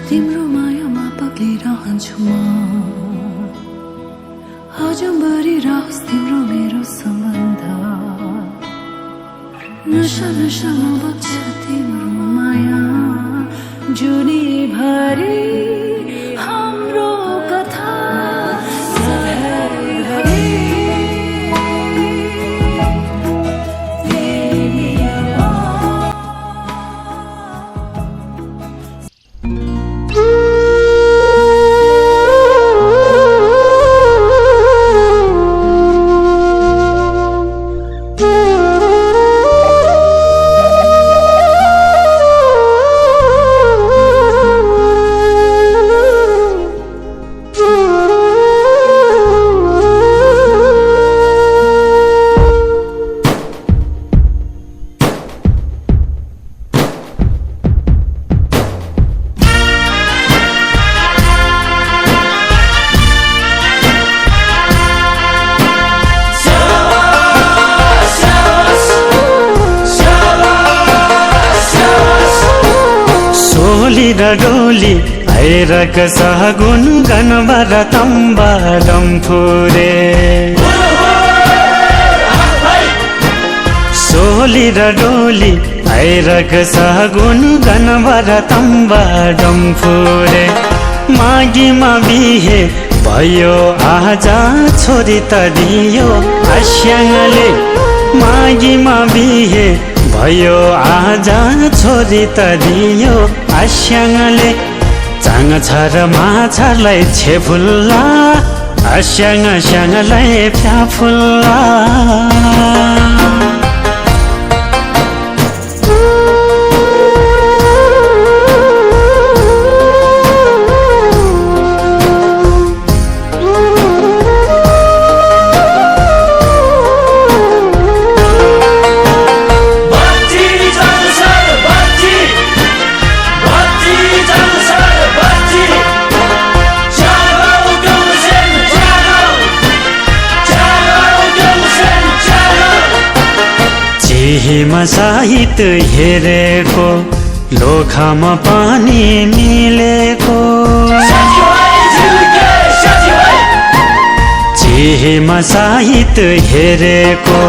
तिम्रो मायामा पक्लिरहन्छु म आजभरि रहोस् तिम्रो मेरो सम्बन्ध नशा नशामा बग्छ तिम्रो माया जुनीभरि हाम्रो कथा डोली आइरक सहगुन गनबर तम्बाडम फुरे सोली र डोली आइरक सहगुन गनबर तम्बाडम फुरे मागीमा बिहे भयो आजा छोरी त दियो आस्याङले मागीमा बिहे भयो आजा छोरी त दियो आस्याङले चाङ छ र माछालाई छेफुल्ला आस्याङ स्याङलाई फ्याफुल्ला हिमा साहित हेरेको लोखामा पानी मिलेको चिहीमा साहित हेरेको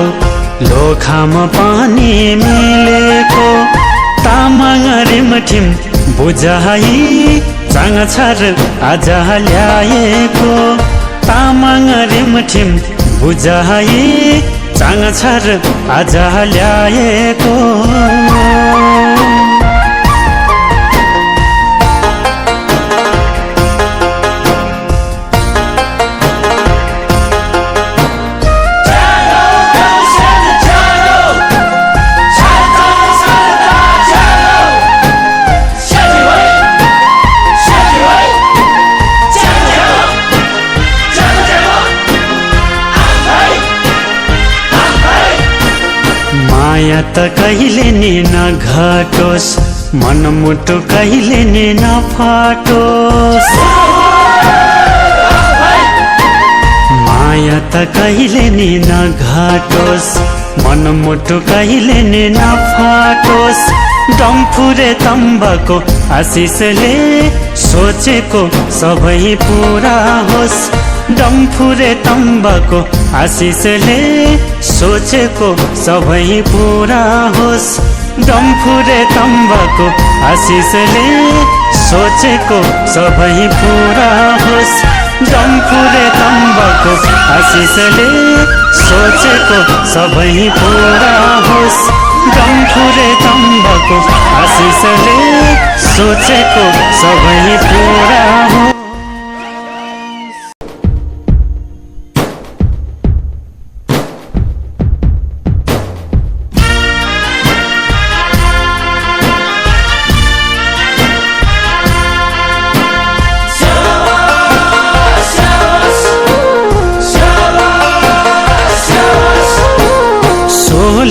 लोखामा पानी मिलेको तामाङ रिमठिम बुझाइ चाङ छर आज ल्याएको तामाङ रिमठिम बुझाइ चाङ छर आज ल्याएको माया त कहिले नि नघटोस् मनमुटु कहिले नि नफाटोस् माया त कहिले नि नघटोस् मनमुटु कहिले नि नफाटोस् डम्फुरे तम्बाको आशिषले सोचेको सबै पुरा होस् डम्फुरे तम्बाको आशिषले सोचेको सबै पुरा होस् डम्फुरे तम्बाको आशिषले सोचेको सबै पुरा होस् डम्फुरे तम्बाको आशिषले सोचेको सबै पुरा होस् डम्फुरे तम्बाको आशिषले सोचेको सबै पुरा होस्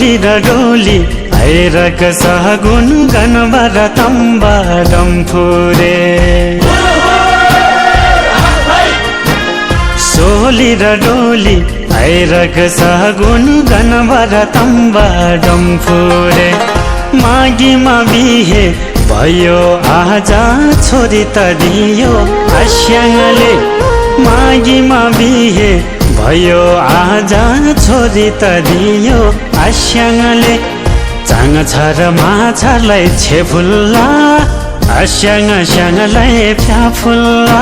सोली र डोली आइरक सहगुन गनबर तम्बाडम फुरे सोली र डोली आइरक सहगुन गनबर तम्बाडम फुरे मागीमा बिहे भयो आज छोरी त दियो आस्याङले मागीमा बिहे भयो आज छोरी त दियो आस्याङले चाङ छ र माछालाई छेफुल्ला आस्याङ स्याङलाई फ्याफुल्ला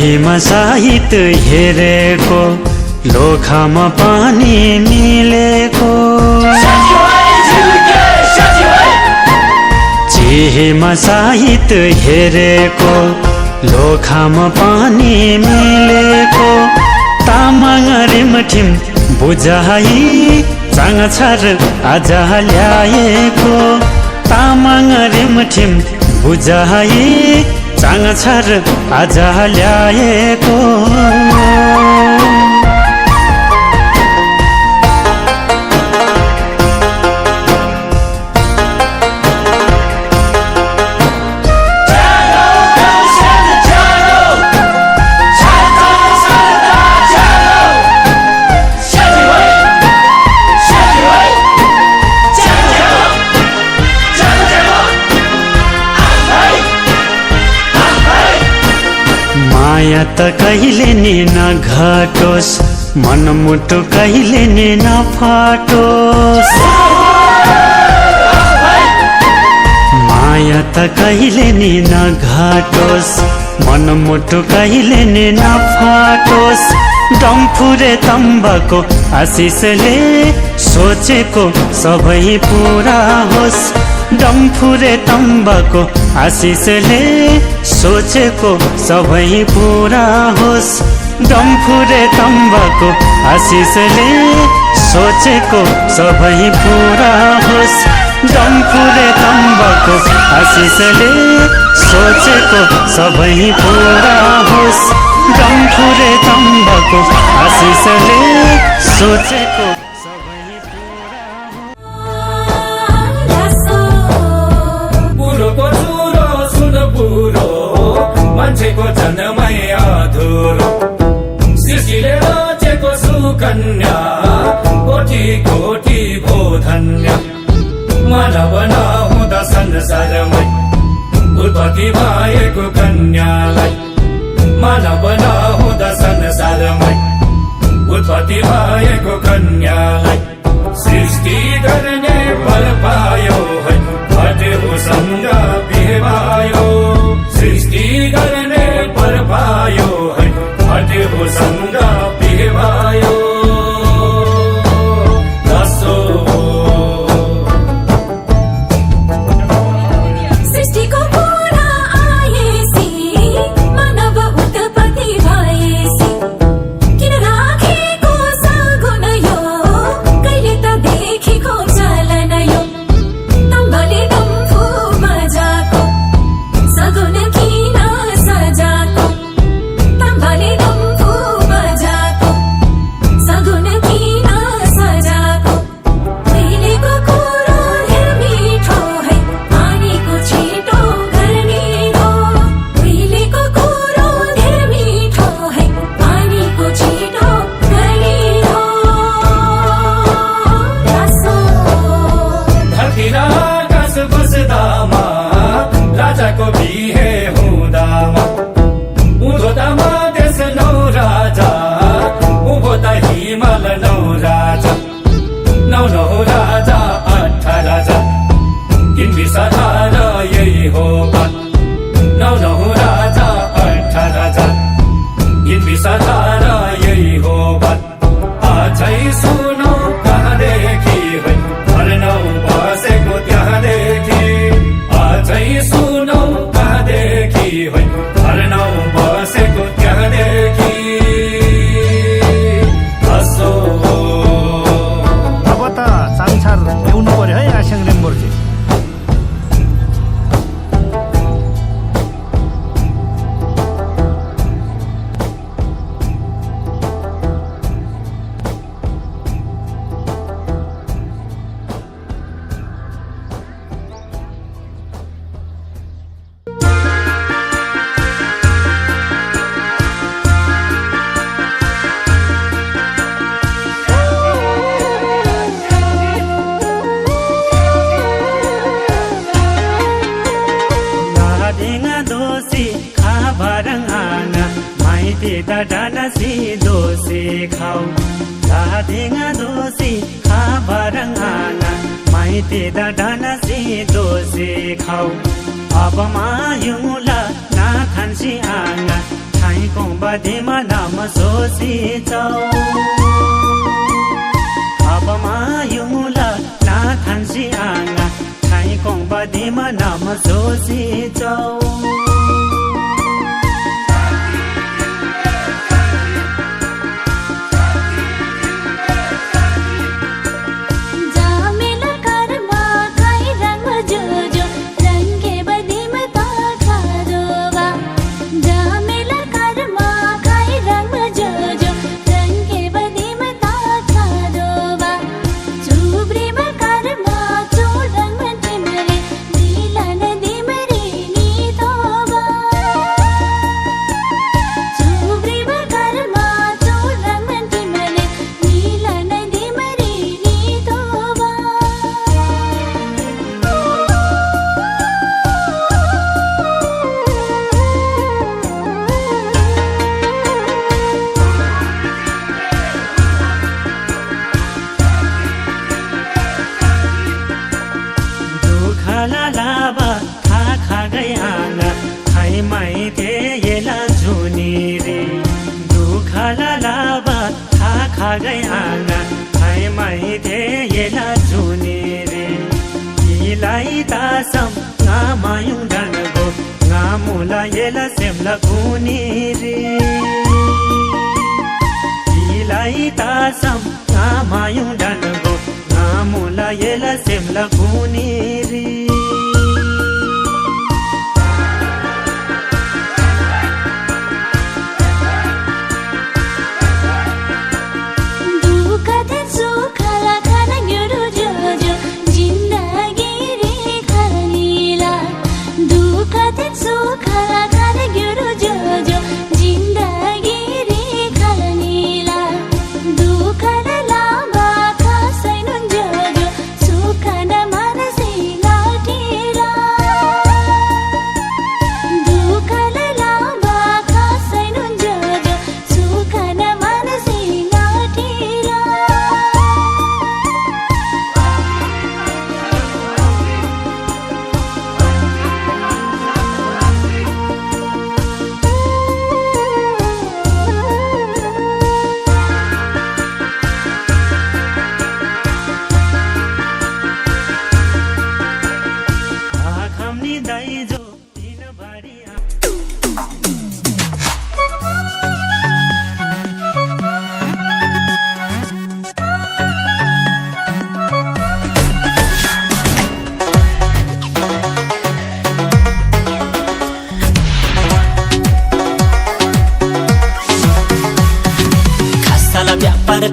हिमा साहित्य हेरेको लोखामा पानी मिलेको चिहीमा साहित्य हेरेको लोखामा पानी मिलेको तामाङ रिमठिम बुझाइ चाङछार आज ल्याएको तामाङ रिमठिम बुझाइ चाङछार आज ल्याएको माया त कहिले नि नघटोस् मनमुटु कहिले नि नफाटोस् माया त कहिले नि नघटोस् मनमुटु कहिले नि नफाटोस् डम्फुरे तम्बाको आशिषले सोचेको सबै पुरा होस् डम्फुरे तम्बाको आशिषले सोचेको सबै पुरा होस् डम्फुरे तम्बाको आशिषले सोचेको सबै पुरा होस् डम्फुरे तम्बाको आशिषले सोचेको सबै पुरा होस् डम्फुरे तम्बाको आशिषले सोचेको मान्छेको जन्मै अधुरो सृष्टिले रचेको सुकन्या कोटी कोटी भो धन्य मानव नहुँदा संसारमै उत्पत्ति भएको कन्यालाई मानव नहुँदा संसारमै उत्पत्ति भएको कन्यालाई सृष्टि गर्ने बल पायो है हजुरसँग बिहे भयो सृष्टि गर्ने पर पायो है हजुरसँग बिहे भयो दसो सृष्टिको पूरा आएसी मानव उत्पत्ति भएसी किन राखेको सगुन यो डानासी दोसे खाऊ धादेगा दोसी खा भरंगाना माइते डानासी दोसे खाऊ अब मायुला ना थान्सी आना थाइको बदेमा नाम सोसी चाऊ अब मायुला ना थान्सी आना थाइको बदेमा नाम सोसी चाऊ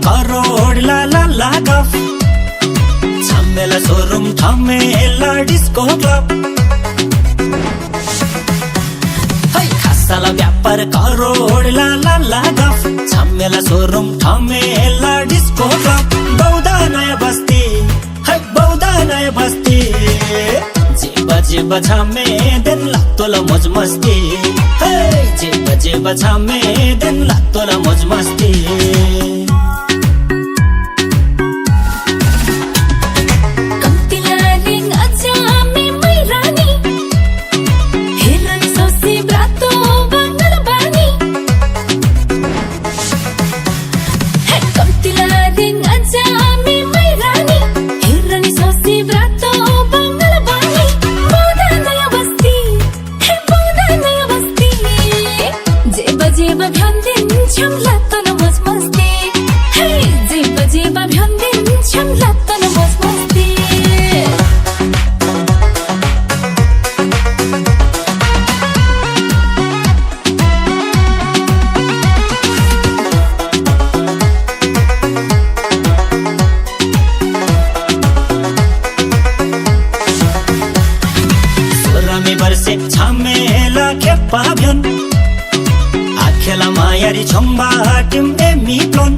करोड़ ला ला ला गफ छमेला शोरूम थमेला डिस्को क्लब हाय खासाला व्यापार करोड़ ला ला ला गफ छमेला शोरूम थमेला डिस्को क्लब बौदा नयाँ बस्ती हाय बौदा नयाँ बस्ती जेब जेब छमे दिन लाग्तोला मौज मस्ती हाय जेब जेब छमे दिन लाग्तोला मौज मस्ती पाभ्यन आखेला मायारी छम्बा टिम एमी प्लोन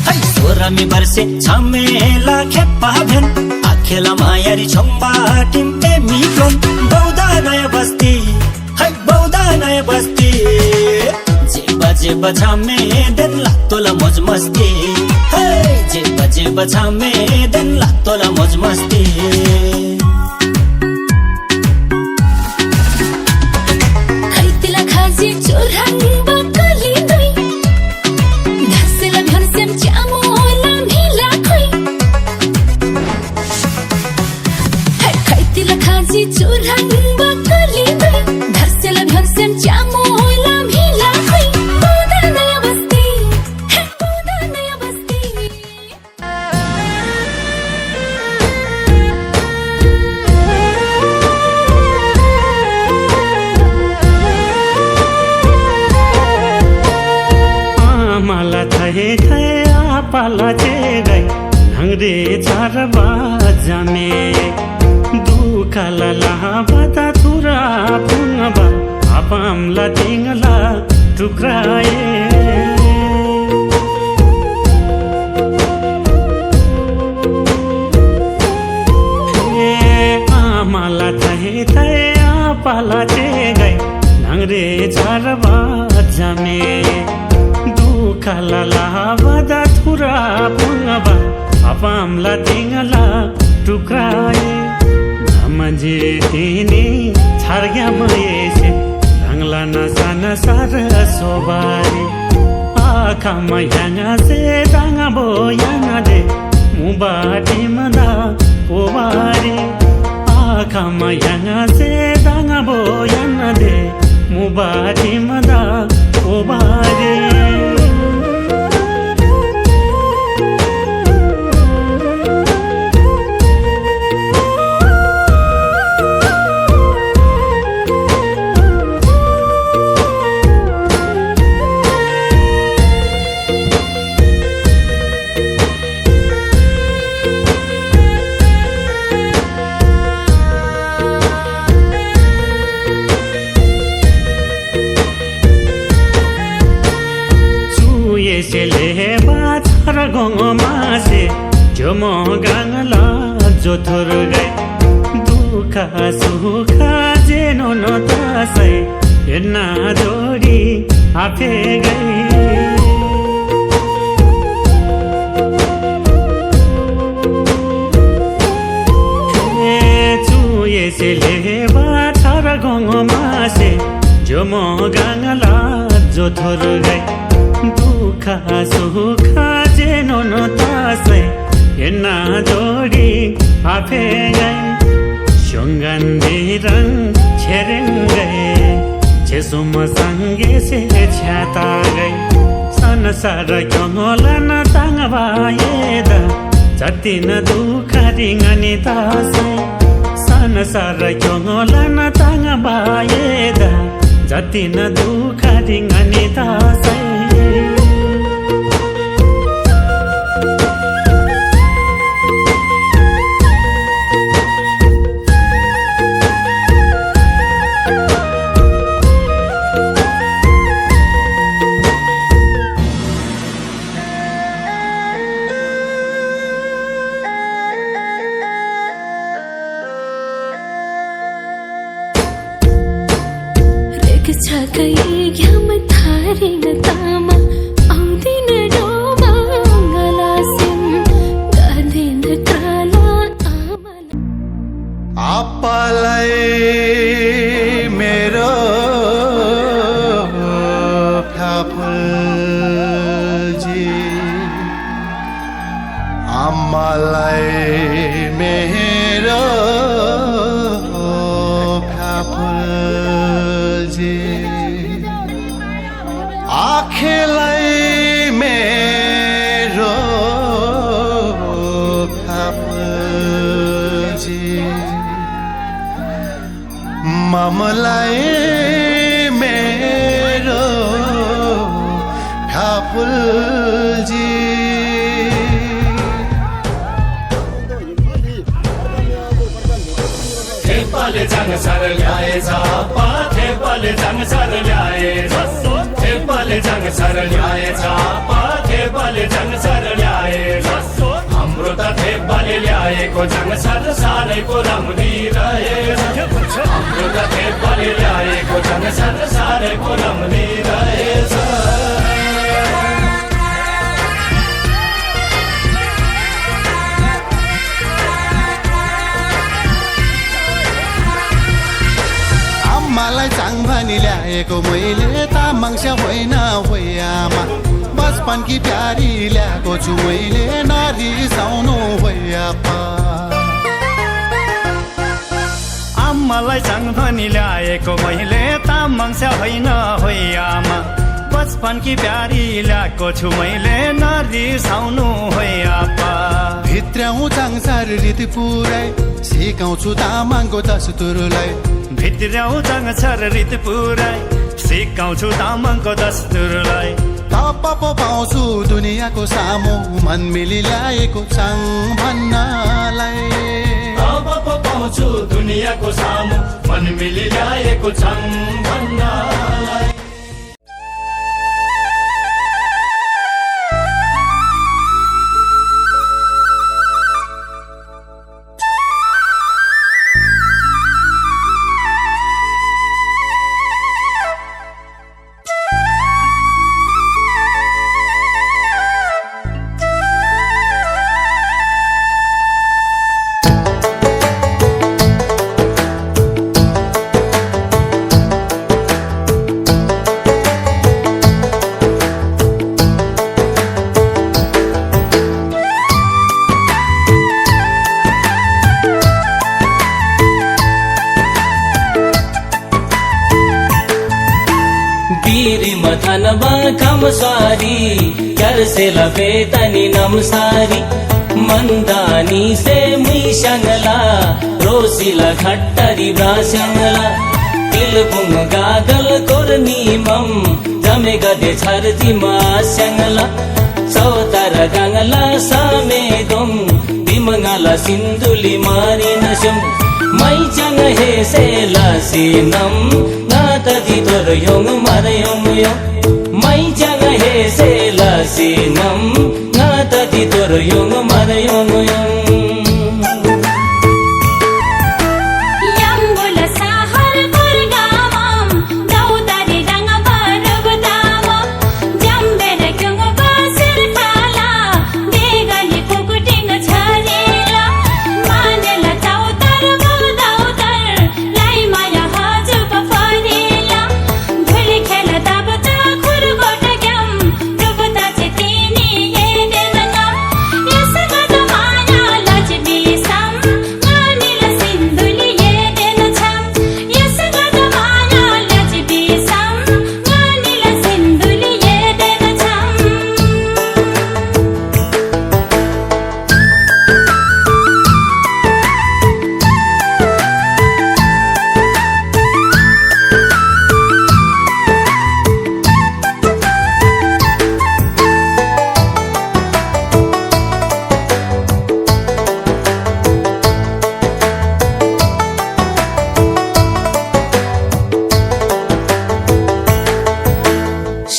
हाय सोरामी बर्से छमेला खेपाभ्यन आखेला मायारी छम्बा टिम एमी प्लोन बौदा नयाँ बस्ती हाय बौदा नयाँ बस्ती जेब छामे देन लाग्तोला मोज मस्ती जेब छामे देन लाग्तोला मोज मस्ती खैतिला खाजी चोरहाङ बकली दुई घासेला भर्सेम च्यामो लाम्हिला खोइ खैतिला खाजी चोरहाङ बकली दुई घासेला भर्सेम च्यामो लाम्हिला खोइ पौधा नयाँ बस्ती पौधा नयाँ बस्ती आमाला थाहे थाहे आपाला चेगाई हङरे चार बाजामे दुखाला लाबादा तुरा पुङबा आपामला तिङला टुक्राए आमाला थाहे थाहे आपाला चेगाई हङरे चार बाजामे दुखाला लाबादा तुरा पुङबा आपामला तिङला टुक्राए नमजे तिनी छार्ग्या मयेसे रंगला नसाना सार सोबारी आखामा याङा से दाङा बोयाना दे मुबाटी मदा पोबारी आखामा याङा से दाङा बोयाना दे मुबाटी मदा पोबारी यसले बाछर गङमा से जो म गाङला जो थोर गए दुखा सुखा जेनो न तसै हेर्ना जोडी आफे गए यसले बाछर गङमा से जो म गाङला जो थोर गए दुखा सुखा जेनो न तसै हेर्ना जोडी आफे गए सुगन्धी रङ छेरेङ गए छेसुम सँगे से छ्याता गए संसार क्योला न ताङ बाएदा जति न दुःख रिङनी तसै संसार क्योला न ताङ बाएदा जति न दुःख रिङनी तसै छकै घ्याम थारेन तामा आउँदिन डोमा गलासिम गर्दैन ताला आपालाई मेरो फ्याफुलजी आमालाई मेरो फ्याफुलजी आँखेलाई मेरो फ्याफुलजी ममलाई मेरो फ्याफुलजी थेपाले जाङ सर ल्याएछ थेपाले जाङ सर ल्याएछ थेपाले जाङ सर ल्याएछ थेपाले जाङ सर ल्याएछ हाम्रो त थेपाले ल्याएको जाङ सर सारैको राम्री रहेछ हाम्रो त थेपाले ल्याएको जाङ झङसर सारेको रमणी रहेछ आमालाई चाङ भनी ल्याएको मैले तामाङस्या होइन होइ आमा बचपनकी प्यारी ल्याएको छु मैले नरिसाउनु होइ आपा आमालाई चाङ भनी ल्याएको मैले तामाङस्या होइन होइ आमा बचपनकी प्यारी ल्याएको छु मैले नरिसाउनु होइ आपा भित्रौँ चाङसार रीति पुरै सिकाउँछु तामाङको दस्तुरलाई भित्रौँ चाङसार रीति पुरै सिकाउँछु तामाङको दस्तुरलाई तप पो पाउँछु दुनियाँको सामु मन मिली ल्याएको चाङ भन्नलाई अब पो पाउँछु दुनियाँको सामु मन मिली ल्याएको चाङ भन्नलाई मथनबा कमसारी करसेला बेतनी नमसारी मंदानी से मुइशंगला रोसिला खट्टरी ब्राशंगला तिलपुंग गागल कोरनीमम जमे गदे छरती माशंगला सौतर गंगला सामे दुम दिमंगला सिंधुली मारी नशम मै चंग हे सेला सीनम नातदी तोर योंग मरयोंग यो मै चंग हे सेला सीनम नातदी तोर योंग मरयोंग यो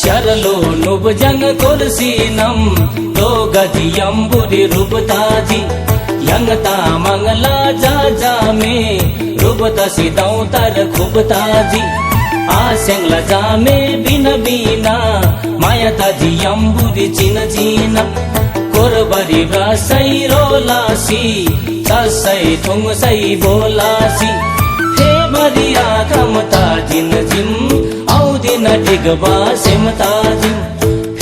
शरलो नुब जंग कुर्सीनम दो गति यम्बुरी रूपताजी यंगता मंगला जा जा में रूपता सिदाऊ तर खूबताजी आसेंगला जा में बिन बीना माया ताजी यम्बुरी चिन जीना कोरबरी ब्रासई रोलासी तसई थुंग सई बोलासी हे बरिया कमता जिन जिम दिन टिगबा सिमता जिम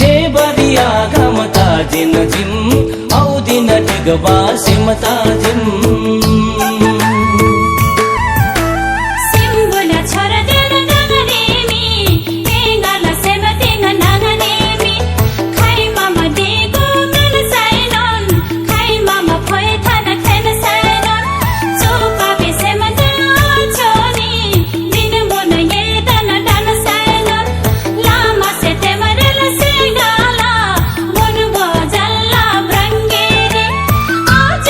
हे बरिया घमता जिन जिम औ दिन टिगबा सिमता जिम आज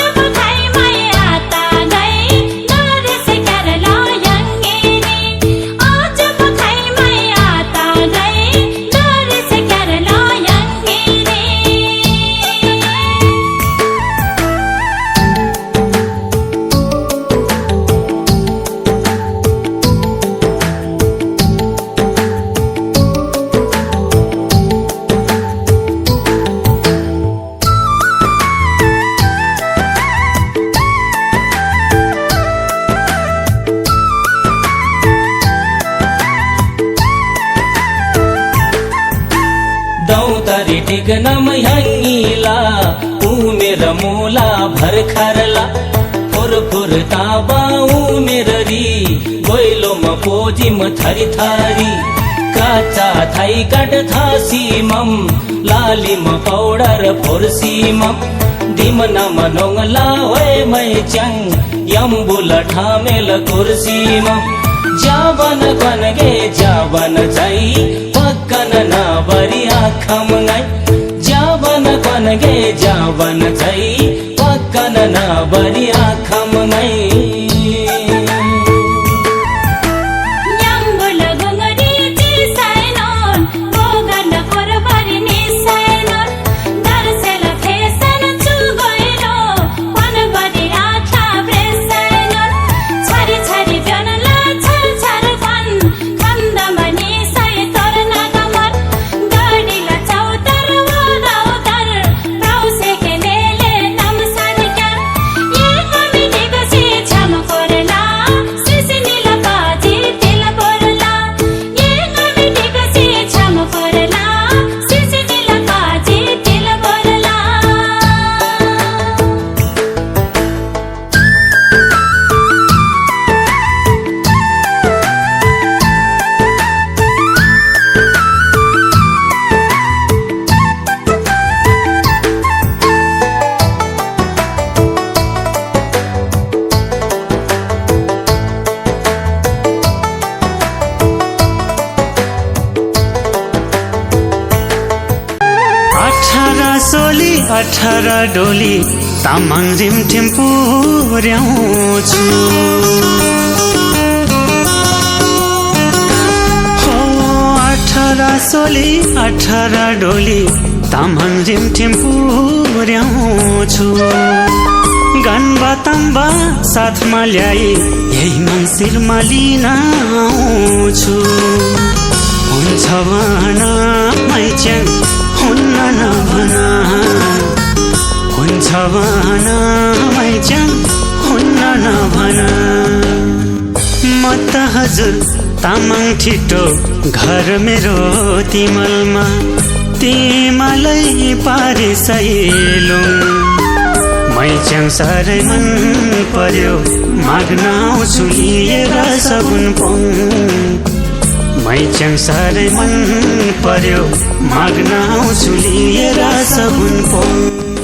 नाम ह्याङ्गिला उमेर मुला भर्खरला फुर ताबा उमेर री गोइलोमा पोजिम थरी थरी काचा थाई काट थासीमम लालिम पाउडर फोर्सीमम दिमनाम नोङला होय मै च्याङ यम्बुल ठामेल कुर्सीमम जावन कनगे जावन चाहिँ पक्कन नाबरी आँखम गाई जावन कनगे जावन चाहिँ पक्कन नाबरी आँखम गाई सोली 18 डोली तामाङ रिमठिम पुर्याउँछु हो 18 सोली 18 डोली तामाङ रिमठिम पुर्याउँछु गन्बा तम्बा साथमा ल्याई यही मङ्सिरमा लिन आउँछु हुन्छ भना मैच्याङ हुन्न नभना हुन्छ भना मैच्याङ हुन्न नभना म त हजुर तामाङ छिटो घर मेरो तिमलमा तिमलै पारे सैलुङ मैच्याङ साह्रै मन पर्यो माग्न आउँछु लिएर सगुन पङ मैच्याङ साह्रै मन पर्यो माग्न आउँछु लिएर सगुन पङ